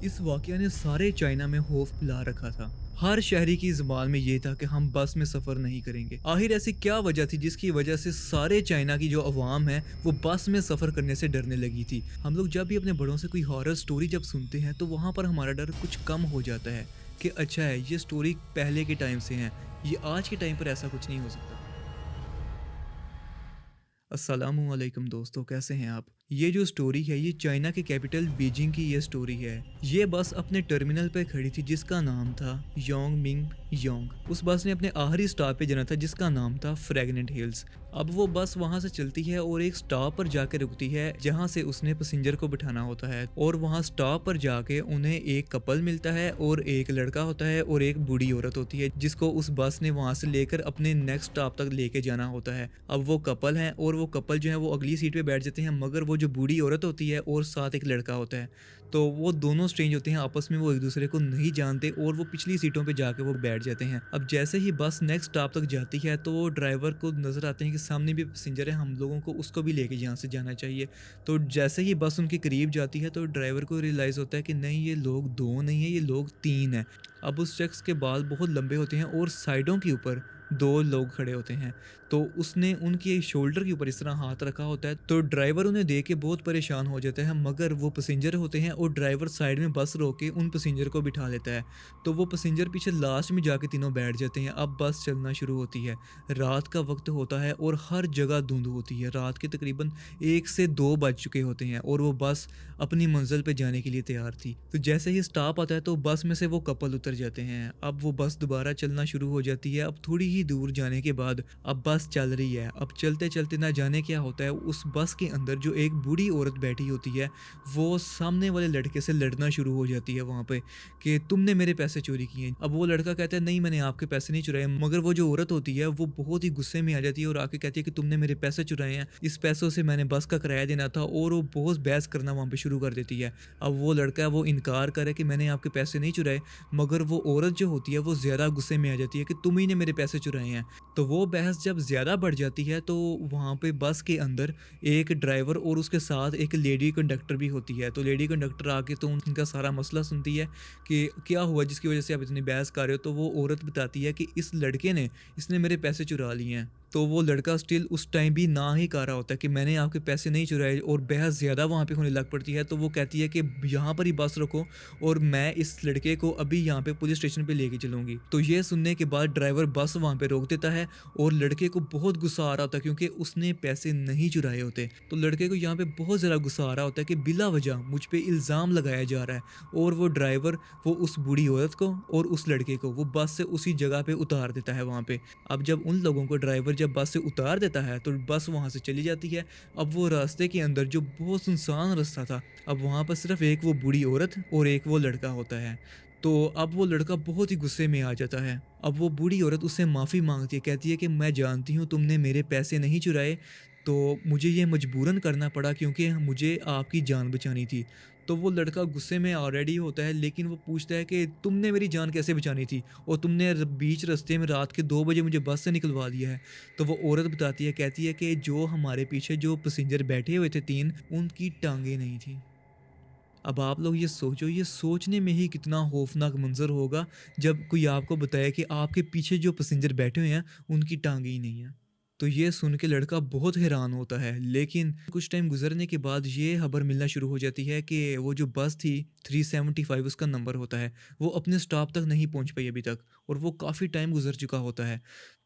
इस वाकया ने सारे चाइना में खौफ पिला रखा था। हर शहरी की ज़ुबान में ये था कि हम बस में सफ़र नहीं करेंगे। आखिर ऐसी क्या वजह थी जिसकी वजह से सारे चाइना की जो अवाम है वो बस में सफ़र करने से डरने लगी थी। हम लोग जब भी अपने बड़ों से कोई हॉरर स्टोरी जब सुनते हैं तो वहाँ पर हमारा डर कुछ कम हो जाता है कि अच्छा है, ये स्टोरी पहले के टाइम से है, ये आज के टाइम पर ऐसा कुछ नहीं हो सकता। अस्सलामुअलैकुम दोस्तों, कैसे हैं आप? ये जो स्टोरी है ये चाइना के कैपिटल बीजिंग की ये स्टोरी है। ये बस अपने टर्मिनल पे खड़ी थी जिसका नाम था योंग मिंग योंग। उस बस ने अपने आखिरी स्टॉप पे जाना था जिसका नाम था फ्रैगनेंट हिल्स। अब वो बस वहां से चलती है और एक स्टॉप पर जाकर रुकती है जहां से उसने पैसेंजर को बिठाना होता है, और वहां स्टॉप पर जाके उन्हें एक कपल मिलता है और एक लड़का होता है और एक बूढ़ी औरत होती है जिसको उस बस ने वहां से लेकर अपने नेक्स्ट स्टॉप तक लेके जाना होता है। अब वो कपल हैं और वो कपल जो है वो अगली सीट पे बैठ जाते हैं, मगर वो जो बूढ़ी औरत होती है और साथ एक लड़का होता है, तो वो दोनों स्ट्रेंज होते हैं, आपस में वो एक दूसरे को नहीं जानते और वो पिछली सीटों पे जाके वो बैठ जाते हैं। अब जैसे ही बस नेक्स्ट स्टॉप तक जाती है तो वो ड्राइवर को नज़र आते हैं कि सामने भी पैसेंजर है, हम लोगों को उसको भी लेके यहाँ से जाना चाहिए। तो जैसे ही बस उनके करीब जाती है तो ड्राइवर को रियलाइज़ होता है कि नहीं, ये लोग दो नहीं है, ये लोग तीन हैं। अब उस शख्स के बाल बहुत लंबे होते हैं और साइडों के ऊपर दो लोग खड़े होते हैं। तो उसने उनके शोल्डर के ऊपर इस तरह हाथ रखा होता है, तो ड्राइवर उन्हें देख के बहुत परेशान हो जाता है, मगर वो पैसेंजर होते हैं और ड्राइवर साइड में बस रोक के उन पैसेंजर को बिठा लेता है। तो वो पैसेंजर पीछे लास्ट में जाके तीनों बैठ जाते हैं। अब बस चलना शुरू होती है। रात का वक्त होता है और हर जगह धुंध होती है। रात के तकरीबन 1 से 2 बज चुके होते हैं और वो बस अपनी मंजिल पे जाने के लिए तैयार थी। तो जैसे ही स्टॉप आता है तो बस में से वो कपल उतर जाते हैं। अब वो बस दोबारा चलना शुरू हो जाती है। अब थोड़ी ही दूर जाने के बाद अब बस चल रही है। अब चलते चलते ना जाने क्या होता है, उस बस के अंदर जो एक बूढ़ी औरत बैठी होती है वो सामने वाले लड़के से लड़ना शुरू हो जाती है वहाँ पे कि तुमने मेरे पैसे चोरी किए। अब वो लड़का कहता है नहीं, मैंने आपके पैसे नहीं चुराए, मगर वो जो औरत होती है वो बहुत ही गुस्से में आ जाती है और आके कहती है कि तुमने मेरे पैसे चुराए हैं, इस पैसों से मैंने बस का किराया देना था, और वो बहुत बहस करना वहाँ पे शुरू कर देती है। अब वो लड़का है वो इनकार करे कि मैंने आपके पैसे नहीं चुराए, मगर वो औरत जो होती है वो ज़्यादा गुस्से में आ जाती है कि तुम ही ने मेरे पैसे चुराए हैं। तो वो बहस जब ज़्यादा बढ़ जाती है तो वहाँ पे बस के अंदर एक ड्राइवर और उसके साथ एक लेडी कंडक्टर भी होती है। तो लेडी कंडक्टर आके तो उनका सारा मसला सुनती है कि क्या हुआ जिसकी वजह से आप इतनी बहस कर रहे हो। तो वो औरत बताती है कि इस लड़के ने इसने मेरे पैसे चुरा लिए हैं। तो वो लड़का स्टिल उस टाइम भी ना ही कह रहा होता है कि मैंने आपके पैसे नहीं चुराए, और बहस ज़्यादा वहाँ पे होने लग पड़ती है। तो वो कहती है कि यहाँ पर ही बस रखो और मैं इस लड़के को अभी यहाँ पे पुलिस स्टेशन पे लेके चलूँगी। तो ये सुनने के बाद ड्राइवर बस वहाँ पे रोक देता है और लड़के को बहुत गुस्सा आ रहा होता है क्योंकि उसने पैसे नहीं चुराए होते। तो लड़के को यहाँ पे बहुत ज़्यादा गुस्सा आ रहा होता है कि बिला वजह मुझ पे इल्ज़ाम लगाया जा रहा है, और वो ड्राइवर वो उस बूढ़ी औरत को और उस लड़के को वो बस से उसी जगह पे उतार देता है वहाँ पे। अब जब उन लोगों को ड्राइवर जब बस से उतार देता है तो बस वहाँ से चली जाती है। अब वो रास्ते के अंदर जो बहुत सुनसान रास्ता था, अब वहाँ पर सिर्फ एक वो बूढ़ी औरत और एक वो लड़का होता है। तो अब वो लड़का बहुत ही गुस्से में आ जाता है। अब वो बूढ़ी औरत उससे माफ़ी माँगती है, कहती है कि मैं जानती हूँ तुमने मेरे पैसे नहीं चुराए, तो मुझे ये मजबूरन करना पड़ा क्योंकि मुझे आपकी जान बचानी थी। तो वो लड़का गुस्से में ऑलरेडी होता है, लेकिन वो पूछता है कि तुमने मेरी जान कैसे बचानी थी और तुमने बीच रास्ते में रात के 2 बजे मुझे बस से निकलवा दिया है। तो वो औरत बताती है, कहती है कि जो हमारे पीछे जो पैसेंजर बैठे हुए थे 3, उनकी टाँगें नहीं थी। अब आप लोग ये सोचो, ये सोचने में ही कितना खौफनाक मंज़र होगा जब कोई आपको बताए कि आपके पीछे जो पैसेंजर बैठे हुए हैं, उनकी टाँगें ही नहीं हैं। तो ये सुन के लड़का बहुत हैरान होता है, लेकिन कुछ टाइम गुज़रने के बाद ये खबर मिलना शुरू हो जाती है कि वो जो बस थी 375 उसका नंबर होता है, वो अपने स्टॉप तक नहीं पहुँच पाई अभी तक, और वो काफ़ी टाइम गुज़र चुका होता है।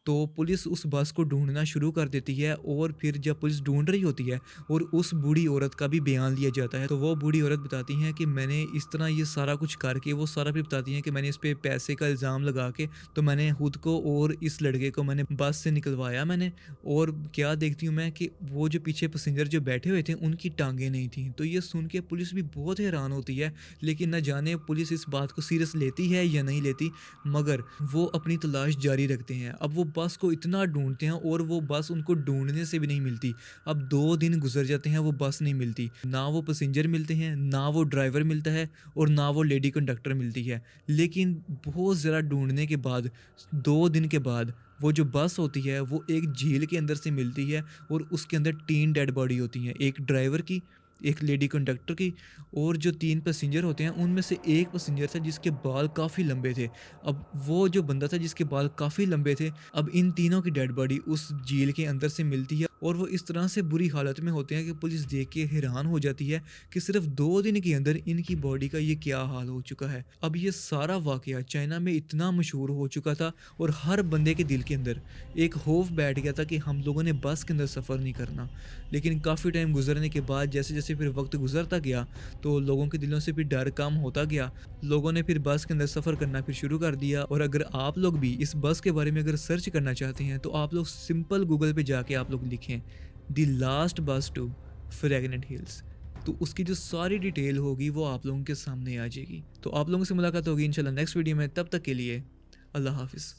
तो पुलिस उस बस को ढूँढना शुरू कर देती है, और फिर जब पुलिस ढूँढ रही होती है और उस बूढ़ी औरत का भी बयान लिया जाता है, तो वो बूढ़ी औरत बताती हैं कि मैंने इस तरह ये सारा कुछ करके, वो सारा फिर बताती हैं कि मैंने इस पे पैसे का इल्ज़ाम लगा के तो मैंने खुद को और इस लड़के को मैंने बस से निकलवाया मैंने, और क्या देखती हूँ मैं कि वो जो पीछे पैसेंजर जो बैठे हुए थे उनकी टाँगें नहीं थी। तो ये सुन के पुलिस भी बहुत हैरान होती है, लेकिन न जाने पुलिस इस बात को सीरियस लेती है या नहीं लेती, मगर वो अपनी तलाश जारी रखते हैं। अब वो बस को इतना ढूँढते हैं और वो बस उनको ढूँढने से भी नहीं मिलती। अब 2 दिन गुज़र जाते हैं, वो बस नहीं मिलती। ना वो पैसेंजर मिलते हैं, ना वो ड्राइवर मिलता है, और ना वो लेडी कंडक्टर मिलती है। लेकिन बहुत ज़्यादा ढूँढने के बाद 2 दिन के बाद वो जो बस होती है वो एक झील के अंदर से मिलती है, और उसके अंदर 3 डेड बॉडी होती हैं। एक ड्राइवर की, एक लेडी कंडक्टर की, और जो 3 पैसेंजर होते हैं उनमें से एक पैसेंजर था जिसके बाल काफ़ी लंबे थे। अब वो जो बंदा था जिसके बाल काफ़ी लंबे थे, अब इन तीनों की डेड बॉडी उस झील के अंदर से मिलती है और वो इस तरह से बुरी हालत में होते हैं कि पुलिस देख के हैरान हो जाती है कि सिर्फ 2 दिन के अंदर इनकी बॉडी का ये क्या हाल हो चुका है। अब ये सारा वाक़या चाइना में इतना मशहूर हो चुका था और हर बंदे के दिल के अंदर एक खौफ बैठ गया था कि हम लोगों ने बस के अंदर सफ़र नहीं करना। लेकिन काफ़ी टाइम गुज़रने के बाद जैसे-जैसे फिर वक़्त गुज़रता गया, तो लोगों के दिलों से फिर डर कम होता गया। लोगों ने फिर बस के अंदर सफ़र करना फिर शुरू कर दिया। और अगर आप लोग भी इस बस के बारे में अगर सर्च करना चाहते हैं, तो आप लोग सिंपल गूगल पे जाके आप लोग लिखें द लास्ट बस टू फ्रैगनेंट हिल्स, तो उसकी जो सारी डिटेल होगी वो आप लोगों के सामने आ जाएगी। तो आप लोगों से मुलाकात होगी इंशाल्लाह नेक्स्ट वीडियो में। तब तक के लिए अल्लाह हाफ़िज़।